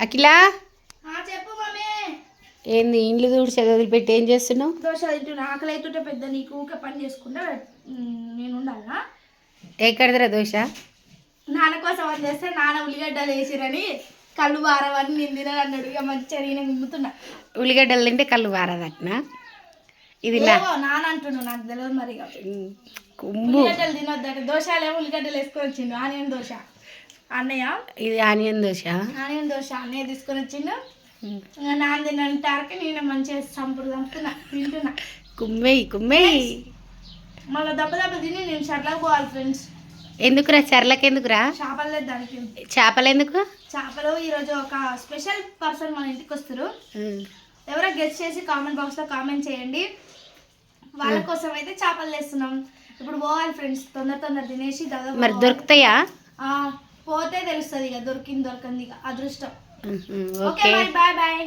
అఖిల చెప్పు మమ్మీ. ఏంది ఇండ్లు దూడ్చి వదిలిపెట్టి ఏం చేస్తున్నావు? దోశ తింటున్నా. ఆకలి అవుతుంటే పెద్ద నీకు ఊకే పని చేసుకుంటా నేను ఉండాలా? ఎక్కడిదిరా దోశ? నాన్న కోసం అని చేస్తే నాన్న ఉల్లిగడ్డలు వేసిరని కళ్ళు బారవని నేను తినని అన్నాడు. ఇక మంచిగా నేను గుమ్ముతున్నా. ఉల్లిగడ్డలు తింటే కళ్ళు వారదట్నా? ఇది నాన్న అంటున్నాడు, నాకు తెలియదు మరి. ఉల్లిగడ్డలు తినొద్దంటే దోశలేమో ఉల్లిగడ్డలు వేసుకొని వచ్చిండు. ఆనియన్ దోశ అన్నయ్య. ఇది ఆనియన్ దోశ. ఆనియన్ దోశ అన్నయ్య తీసుకొని వచ్చిండు. నాన్న తినంటారకి నేను మంచిగా చంపుతున్నా తింటున్నా. కుమ్మేయి మళ్ళీ దెబ్బ తిని నేను షర్లకు పోవాలి ఫ్రెండ్స్. ఎందుకురా చర్లకి? ఎందుకురా? చేపలు లేదు దానికి. చేపలు ఎందుకు? చేపలు ఈరోజు ఒక స్పెషల్ పర్సన్ మన ఇంటికి వస్తారు. ఎవరో గెస్ట్ చేసి కామెంట్ బాక్స్లో కామెంట్ చేయండి. వాళ్ళ కోసం అయితే చేపలు వేస్తున్నాం. ఇప్పుడు పోవాలి ఫ్రెండ్స్, తొందర తినేసి దాదాపు. మరి దొరుకుతాయా? పోతే తెలుస్తుంది ఇక దొరికింది దొరకంది ఇక అదృష్టం. Okay bye bye.